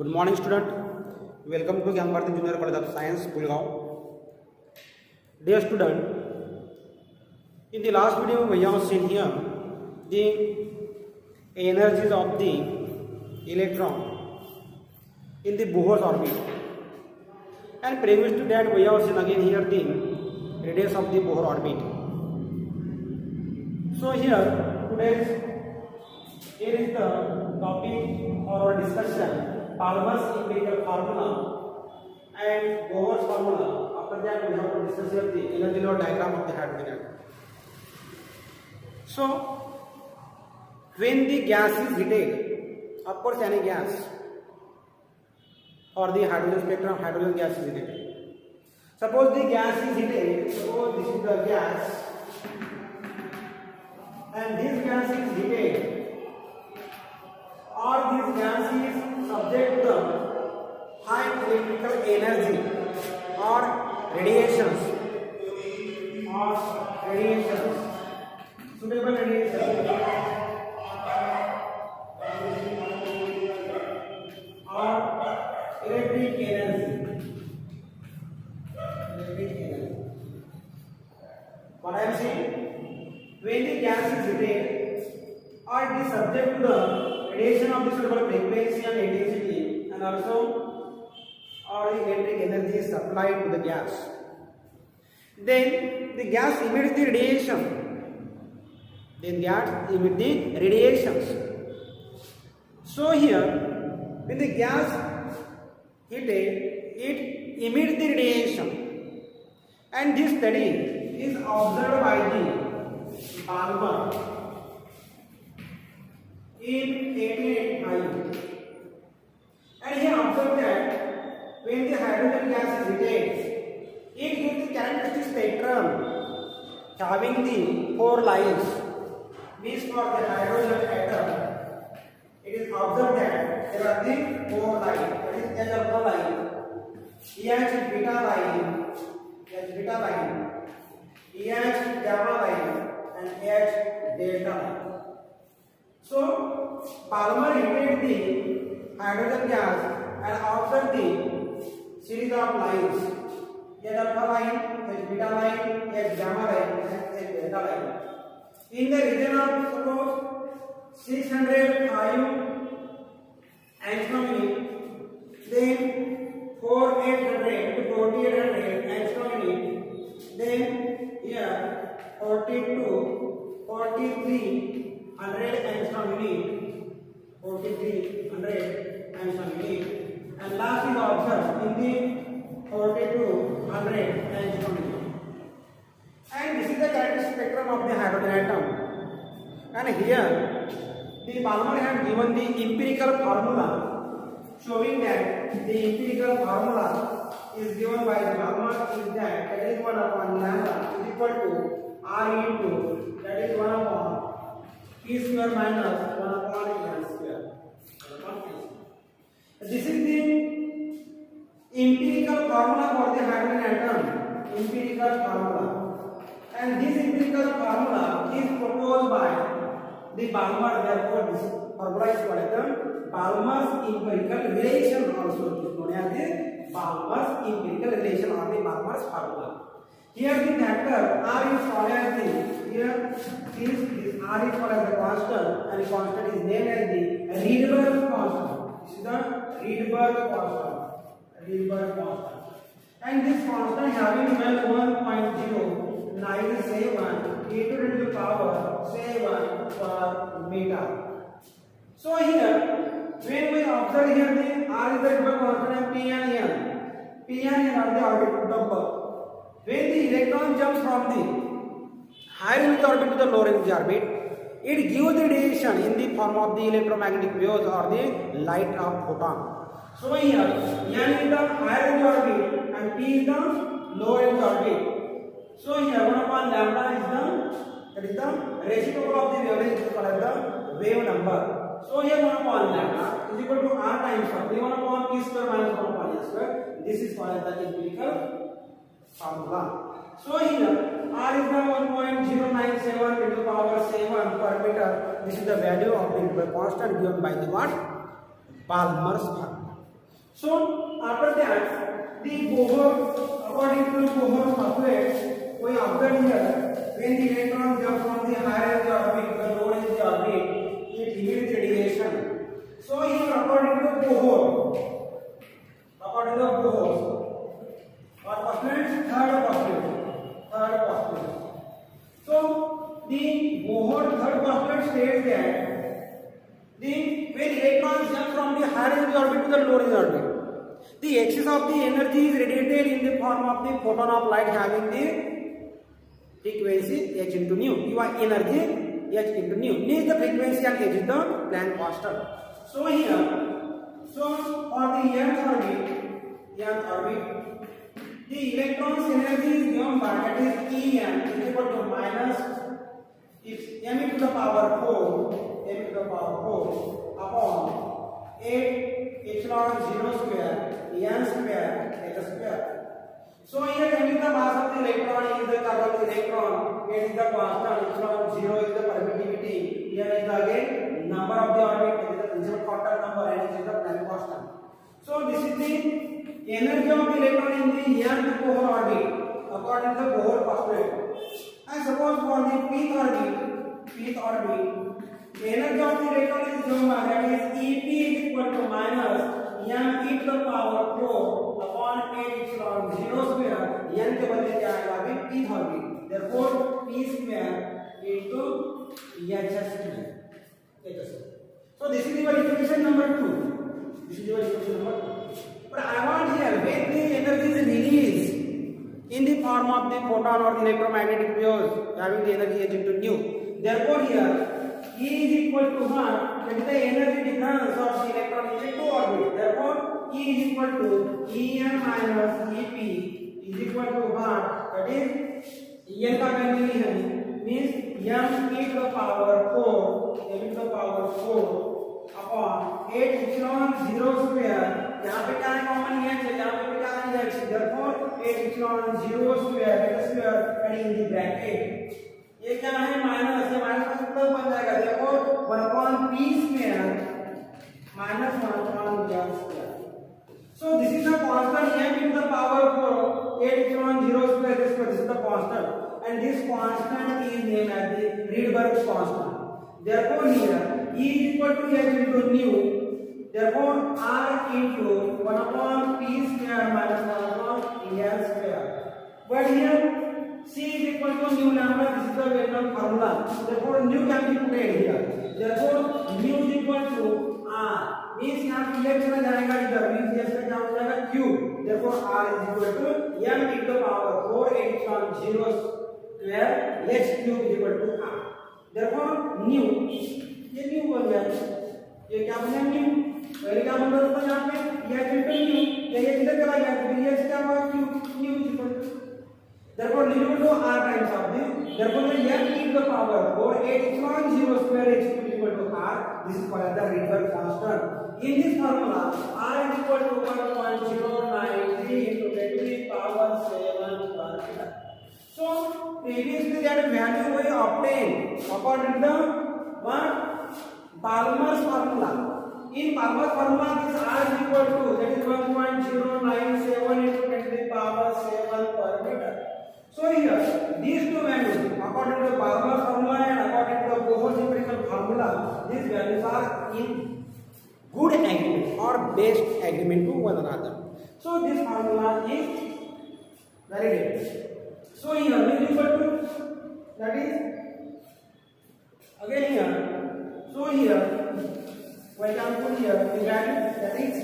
Good morning, student. Welcome to Gyan Bharati Junior College of Science, Gulgaon. Dear student, in the last video we have seen here the energies of the electron in the Bohr's orbit, and previous to that we have seen again here the radius of the Bohr orbit. So here is the topic or discussion. Palmer's empirical formula and Bohr's formula. After that, we have to discuss here the energy law diagram of the hydrogen atom. So, when the gas is heated, of course, any gas or the hydrogen spectrum, hydrogen gas is heated. Suppose the gas is heated. Suppose this is the gas, and this gas is heated. Or this gas is subject to the high electrical energy or radiations, suitable radiation or electric energy. What I am saying, when the gas is heated or it is subject to the radiation of the suitable frequency and intensity, and also all the electric energy is supplied to the gas, then the gas emits the radiation. So here, when the gas heated, it emits the radiation, and this study is observed by the Palmer in 1885, and he observed that when the hydrogen gas is heated, it gives the characteristic spectrum having the four lines. Means for the hydrogen atom, it is observed that there are the four lines. That is H alpha line, H beta line, H gamma line, and H delta line. So, Palmer heated the hydrogen gas and observed the series of lines, H alpha line, H beta line, H gamma line, and H delta line. In the region of suppose 605 angstrom unit, then 4800 to 4800 angstrom unit, then here 42, 4300 angstrom unit, 4300 angstrom unit, and last is observed in the 4200 angstrom unit. And this is the characteristic spectrum of the hydrogen atom. And here the Palmer had given the empirical formula showing that the empirical formula is given by the Palmer is that is 1 upon lambda is equal to R into that is 1 upon P square minus 1 upon L square. This is the empirical formula for the hydrogen atom. Empirical formula. And this empirical formula is proposed by the Palmer. Therefore, this formula is called as Palmer's empirical relation. Also, it is known as the Palmer's empirical relation or the Palmer's formula. Here, the factor R is called as the this R is called as the constant, and the constant is named as the Rydberg constant. This is the Rydberg constant. And this constant having value 1.0. 97 e to the power 7 per meter. So here, when we observe here the R is the Rydberg constant and P and N. P and N are the orbital number. When the electron jumps from the higher energy orbit to the lower energy orbit, it gives the radiation in the form of the electromagnetic waves or the light of photon. So here, N is the higher energy orbit and P is the lower energy orbit. So here 1 upon lambda is the reciprocal of the wavelength, is called as the wave number. So here 1 upon lambda is equal to R times 1 upon P square minus 1 upon L square. This is called as the empirical formula. So here R is the 1.097 to the power 7 per meter. This is the value of the constant given by the what? Palmer's formula. So after that, the Bohr, according to Bohr postulate, we observe here when the electron jump from the higher end orbit to the lower end orbit, it emits radiation. So here, according to Bohr, what postulate? Third postulate. So the Bohr third postulate states that when electrons jump from the higher energy orbit to the lower energy orbit, the excess of the energy is radiated in the form of the photon of light having the frequency h into nu. Your energy h into nu. Nu is the frequency and h is the Planck constant. So here, for the nth orbit, the electron's energy is given by, that is En is equal to minus m to the power 4 upon 8 epsilon 0 square n square h square. So here m is the mass of the electron, is the curve of the electron, h is the constant, epsilon 0 is the permittivity, n is the again number of the orbit, it is the principal quantum number, and it is the Planck constant. So this is the energy of the electron in the nth Bohr orbit according to the Bohr postulate. And suppose for the fifth orbit, the energy of the electron is given by, that is EP is equal to minus m e to the power 4 upon 8 epsilon 0 square, n के बदले क्या आएगा अभी fifth orbit. Therefore p square into h square. So this is your equation number 2. But I want here when the energy is released in the form of the photon or the electromagnetic waves having the energy h into nu. Therefore here E is equal to 1, that is the energy difference of the electron in the two orbits. Therefore E is equal to En minus Ep is equal to 1, that is En का value है means m e to the power 4 upon 8 epsilon 0 square. यहाँ पे क्या है common h है, यहाँ पे क्या है h. Therefore 8 epsilon 0 square and in the bracket ये क्या है माइनस, ये माइनस का सूत्र बन जाएगा. देखो 1 upon p square minus 1 upon m square. So this is the constant m into the power 4 8 epsilon 0 square. This is the constant, and this constant is named as the Rydberg constant. Therefore here E is equal to h into nu. Therefore R into 1 upon p square minus 1 upon n square. But here C is equal to nu lambda. This is the well-known formula. Therefore nu can be put here. Therefore nu is equal to R. Means यहाँ p h में जाएगा इधर, means h में क्या हो जाएगा q. Therefore R is equal to m into the power 4 8 epsilon 0 square h cube is equal to R. Therefore nu, ये nu बन गया. ये क्या बना nu? पहले क्या बन रहा था यहाँ पे h into nu. ये इधर चला गया तो ये क्या हुआ q. Nu is equal to, therefore equal to R times of this. Therefore m e to the power 4 8 epsilon 0 square h cube is equal to R. This is called as the Rydberg constant. In this formula R is equal to 1.093 into 10 to the power 7 per meter. So previously that value we obtained according to the Balmer's formula. In Balmer's formula this R is equal to, that is 1.097 into 10 to the power 7 per meter. So here these two values according to the Balmer's formula and according to the Bohr's empirical formula, these values are in good agreement or best agreement to one another. So this formula is validated. So here mu is equal to, that is again here. So here we can put here the value, that is,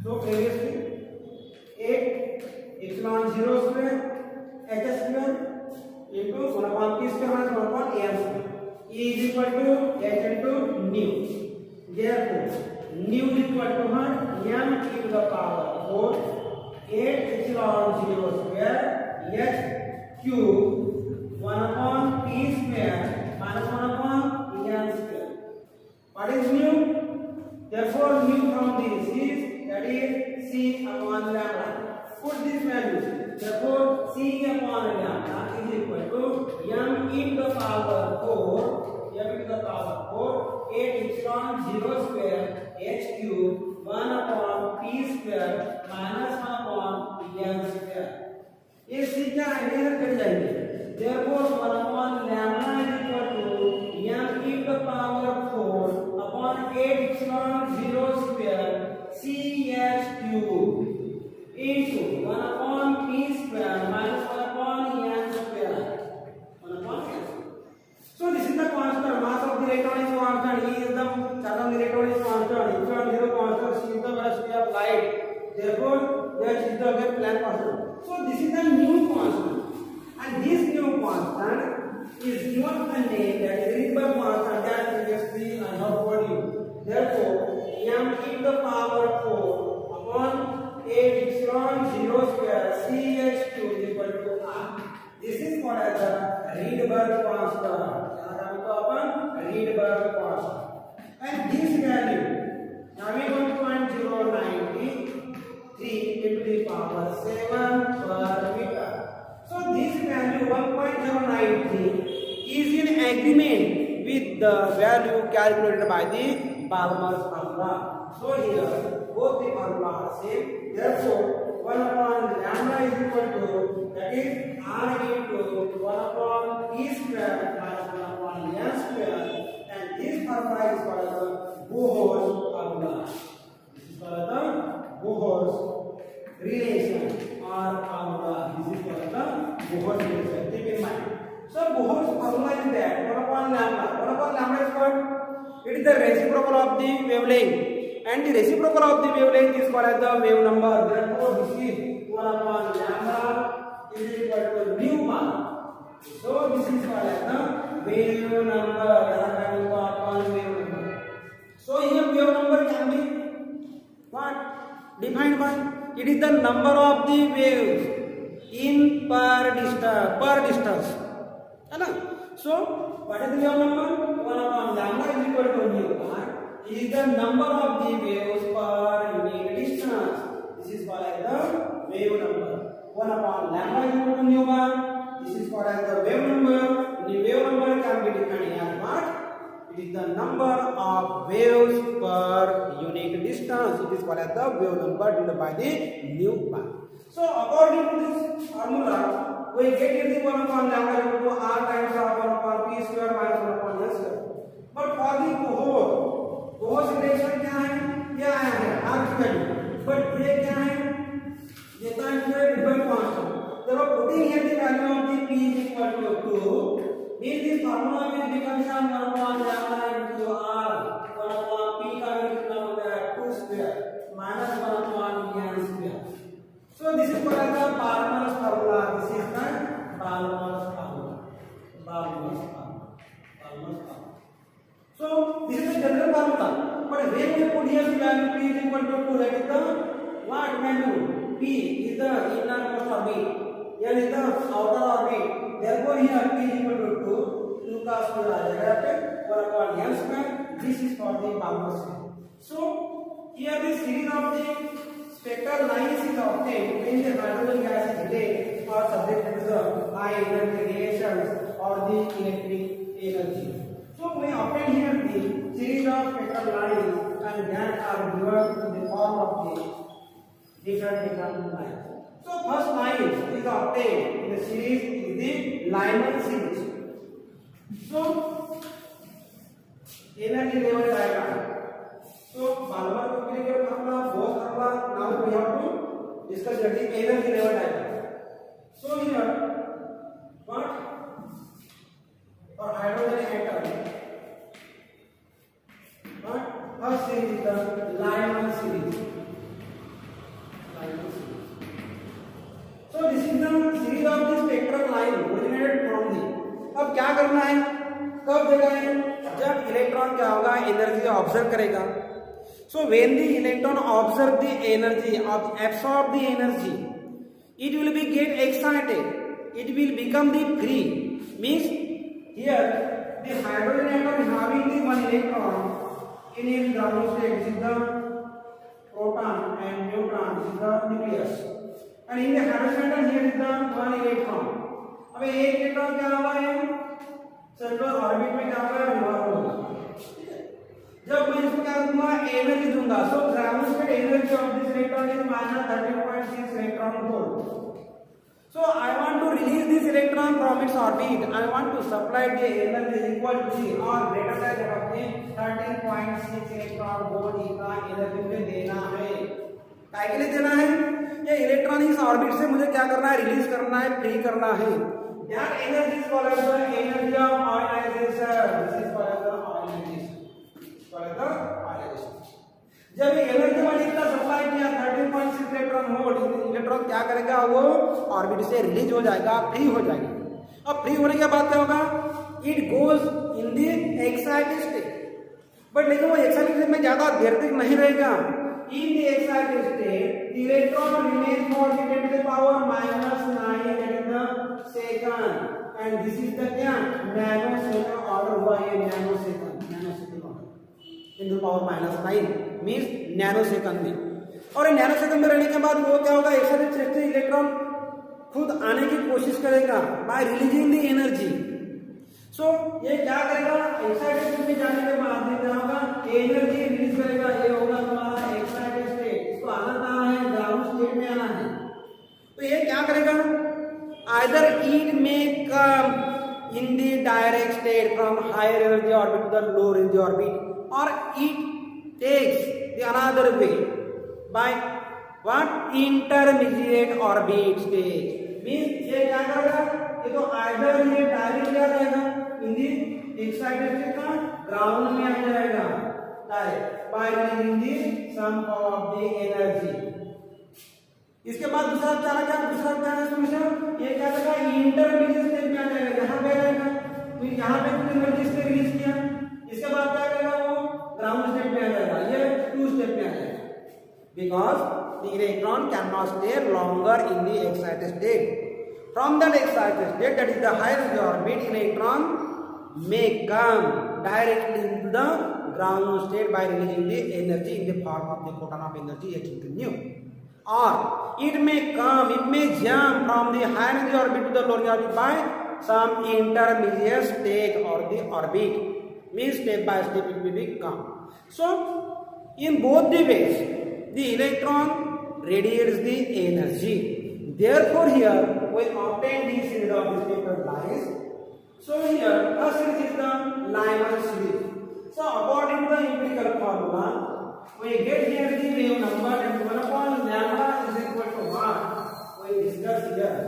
so previously 8 epsilon 0 square h square into 1 upon p square minus 1 upon m square. E is equal to h into nu. Therefore nu is equal to m e to the power 4 8 epsilon 0 square h cube 1 upon p square minus 1 upon n square. What is nu? Therefore nu from this is, that is c upon lambda. Put this value. Therefore c upon lambda is equal to m e to the power 4 m e to the power 4 8 epsilon 0 square h cube 1 upon p square minus 1 upon n square. ये c क्या है इधर cut जाएंगे, therefore 1 upon lambda is equal to m e to the power 4 upon 8 epsilon 0 square c h cube into 1 upon p square minus 1 upon n square. 1 upon n. So this is the constant. Mass of the electron is constant. E is the charge of the electron is constant. Epsilon 0 constant. C is the velocity of light. Therefore, H is the Planck constant. So this is the new constant. And this new constant is given the name that is Rydberg constant that previously I have told you. Therefore, m e to the power 4 upon 8 epsilon 0 square ch cube is equal to r. This is called as the Rydberg constant. Rydberg constant. And this value now we 1.093 into the power 7 per meter. So this value 1.093 is in agreement with the value calculated by the Balmer's formula. So here both the formula are same. Therefore 1 upon lambda is equal to, that is r into 1 upon e square minus 1 upon n square, and this formula is called the Bohr's formula. This is called the Bohr's relation or formula. This is called the Bohr's relation. Keep in mind. So Bohr's formula is that 1 upon lambda. 1 upon lambda is what? It is the reciprocal of the wavelength. And the reciprocal of the wavelength is called as the wave number. Therefore, this is 1 upon lambda is equal to nu bar. So this is called as the wave number. So here wave number can be what? Defined by, it is the number of the waves in per distance. So what is the wave number? 1 upon lambda is equal to nu bar. It is the number of the waves per unit distance. This is called as the wave number. 1 upon lambda is equal to nu bar. This is called as the wave number. The wave number can be defined as what? It is the number of waves per unit distance. It is called as the wave number denoted by the nu bar. So according to this formula, we get it the 1 upon lambda equal to r times 1 upon p square minus 1 upon n square. But for the Bohr's relation क्या है? क्या आया है? r value. But ये क्या है? ये तो है Rydberg constant. So putting here the value of the p is equal to 2. Means this formula will become 1 upon lambda into r. 1 upon p का will become 2 square minus 1 upon n square. So this is called as the Balmer's formula. This is the Balmer's formula. Balmer's formula. So this is the general formula. But when we put here the value p is equal to 2, that is the what value? P is the innermost orbit. Here is the outer orbit. Therefore here p is equal to 2. 2 का square आ जाएगा पे 1 upon n square. This is for the Balmer's formula. So here the series of the spectral lines is obtained when the hydrogen gas is heated or subjected to the high energy radiations or the electric energy. So we obtain here the series of spectral lines and that are given in the form of the different lines. So first line is obtained in the series is the Lyman series. So energy level diagram. So Balmer equilibrium formula, Bohr's formula. Now we have to discuss the energy level diagram. So here what? For hydrogen atom, what? First series is the Lyman series. So this is the series of the spectral line originated from the. अब क्या करना है? कब देगा है? जब electron क्या होगा? एनर्जी ऑब्जर्व करेगा. So when the electron observe the energy, absorb the energy, it will be get excited. It will become the free. Means here the hydrogen atom having the one electron in its ground state. This is the proton and neutron. This is the nucleus. And in the hydrogen atom here is the one electron. अब एक electron क्या होगा? ये circular orbit में क्या होगा? Revolve होगा. जब मैं इसको क्या दूंगा, एनर्जी दूंगा, so ground state energy of this electron is -13.6 electron volt. So I want to release this electron from its orbit. I want to supply the energy equal to or greater than that of the 13.6 electron volt का energy मुझे देना है. क्या के लिए देना है? ये इलेक्ट्रॉन इस ऑर्बिट से मुझे क्या करना है, रिलीज करना है, फ्री करना है. That energy is called as the energy of ionization. This is called as the ionization. Called as the ionization. जब एनर्जी वाली इतना सप्लाई किया 13.6 इलेक्ट्रॉन वोल्ट, इलेक्ट्रॉन क्या करेगा, वो ऑर्बिट से रिलीज हो जाएगा, फ्री हो जाएगा. अब फ्री होने के बाद क्या होगा, it goes in the excited state. But लेकिन वो एक्साइटेड स्टेट में ज्यादा देर तक नहीं रहेगा. In the excited state electron remain for the 10 to the power -9 second. And this is the क्या, नैनो सेकंड ऑर्डर हुआ, ये nano second order 10 to the power -9 means nano second में. और ये नैनो सेकंड में रहने के बाद वो क्या होगा, एक्साइटेड स्टेट से इलेक्ट्रॉन खुद आने की कोशिश करेगा बाय रिलीजिंग द एनर्जी. सो ये क्या करेगा, एक्साइटेड स्टेट में जाने के बाद ये क्या होगा, एनर्जी रिलीज करेगा. ये होगा तुम्हारा एक्साइटेड स्टेट. इसको आना कहाँ है, ग्राउंड स्टेट में आना है. तो ये क्या करेगा, either it may come in the direct state from higher energy orbit to the lower energy orbit, और it takes the another way by what, intermediate orbit stage. means ये क्या करेगा, ये तो either ये डायरेक्ट आ जाएगा इन दी एक्साइटेड स्टेट का ground में आ जाएगा direct by releasing the some of the energy. इसके बाद दूसरा क्या है सॉल्यूशन, ये क्या करेगा, इंटरमीडिएट स्टेज में आ जाएगा. यहाँ पे आएगा, तो यहाँ पे कुछ एनर्जी से रिलीज किया. इसके बाद क्या करेगा, वो ग्राउंड स्टेट में आ जाएगा, ये 2 स्टेप में आ जाएगा. Because the electron can not stay longer in the excited state. From that excited state, that is the higher orbit, electron may come directly into the ground state by releasing the energy in the form of the photon of energy h into nu. Or it may jump from the higher energy orbit to the lower energy orbit by some intermediate stage or the orbit. Means step by step it will come. So in both the ways the electron radiates the energy. Therefore here we obtain the series of the spectral lines. So here first series is the Lyman series. So according to the empirical formula, we get here the wave number and 1 upon lambda is equal to 1. We discuss here.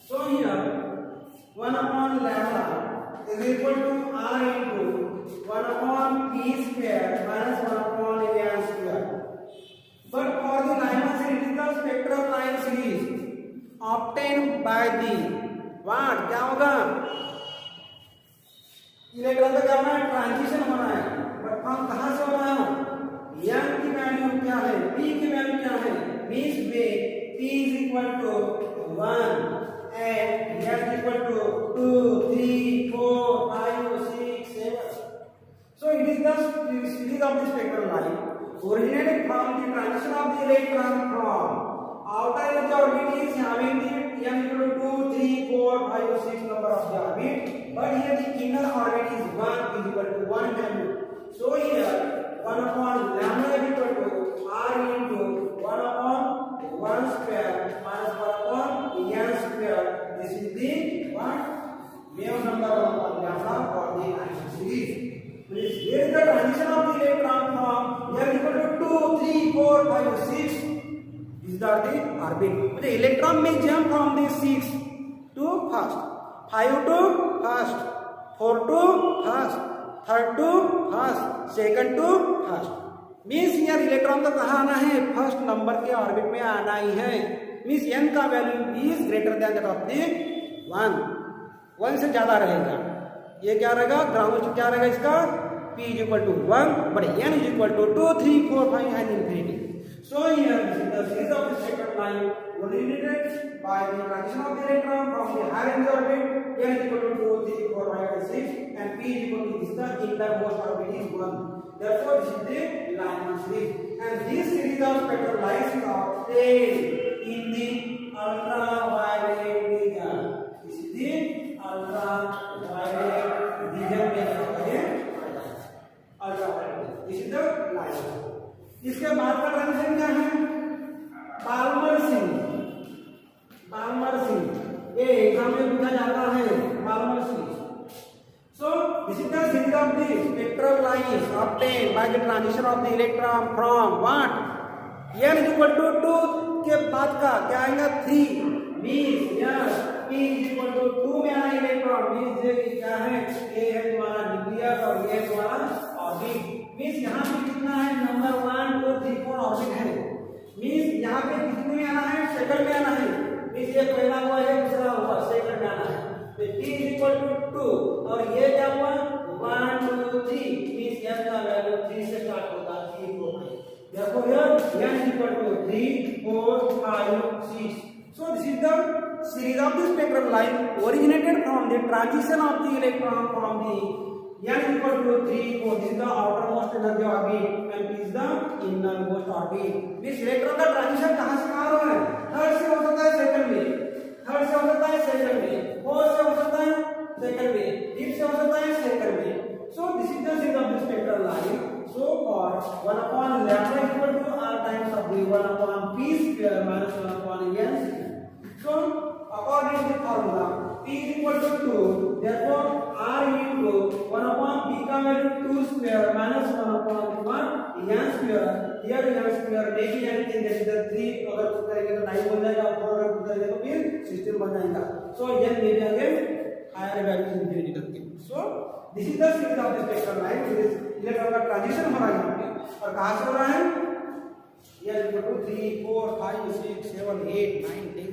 So here 1 upon lambda is equal to r into 1 upon p square minus 1 upon n square. But for the Lyman series, it is the spectral line series obtained by the what? क्या होगा? Electron का क्या होना है? Transition होना है. But हम कहाँ से होना है? n की वैल्यू क्या है, p की वैल्यू क्या है, means way p is equal to 1 and n is equal to 2 3 4 5 6 7. So it is the series of the spectral line originated from the transition of the electron from outer energy orbit is having the n equal to 2 3 4 5 6 number of the orbit, but here the inner orbit is 1 is equal to 1 value. So here 1 upon lambda is equal to r into 1 upon 1 square minus 1 upon n square. This is the what? Wave number of lambda for the Lyman series. Please, here is the transition of the electron from n equal to 2, 3, 4, 5, 6. These are the orbit. The electron may jump from the 6 to first, 5 to first, 4 to first, third to first, second to first. Means यार electron को कहाँ आना है, first number के orbit में आना ही है. Means n का value is greater than that of the 1 से ज्यादा रहेगा. ये क्या रहेगा, ग्राउंड क्या रहेगा इसका, p is equal to 1 but n is equal to 2 3 4 5 and infinity. So here this is the series of the spectral line originated by the transition of the electron from the higher energy orbit, n is equal to 2 3 4 5 and 6 and p is equal to this, the innermost orbit is 1. Therefore this is the Lyman series, and this series of spectral lines is obtained in the ultraviolet region. This is the ultraviolet region में ultraviolet इसके बाद का transition क्या है? Balmer Singh, Balmer Singh, ये exam में पूछा जाता है, बाल्मर सिंह। So this is the series of the spectral lines obtained by the transition of the electron from what? n is equal to 2 के बाद का क्या आएगा? 3 means yes p is equal to 2 में आना इलेक्ट्रॉन means ये क्या है? ये है तुम्हारा न्यूक्लियस और ये तुम्हारा ऑर्बिट means यहाँ पे कितना है? नंबर 1 2 3 4 ऑर्बिट है means यहाँ पे कितने में आना है? सेकंड में आना है means ये पहला हुआ है दूसरा हुआ सेकंड में आना है तो t is equal to 2 और ये क्या हुआ 1 2 3 मींस f का वैल्यू 3 से स्टार्ट होगा 3 4 5 therefore here n is equal to 3 4 5 6 so this is the series of the spectral line originated from the transition of the electron from the n is equal to 3 4 this is the outermost energy orbit and this is the innermost orbit this electron का transition कहां से कहां हो रहा है third से हो सकता है सेकंड में थर्ड से हो सकता है सेकंड में फोर्थ से हो सकता है सेकंड में फिफ्थ से हो सकता है सेकंड में so this is the series of the spectral line so for 1 upon lambda equal to r times of the 1 upon p square minus 1 upon n square so according to the formula p is equal to 2 therefore r into 1 upon p का value 2 square minus 1 upon 1 n square here n square making anything that is the 3 अगर put करेंगे तो 9 बन जाएगा 4 अगर put करेंगे तो फिर सिस्टम बन जाएगा so n may be again higher value infinity तक के so this is the series of the spectral line this electron का ट्रांजिशन हो रहा है यहाँ पे और कहाँ से हो रहा है ये इक्वल टू 3 4 5 6 7 8 9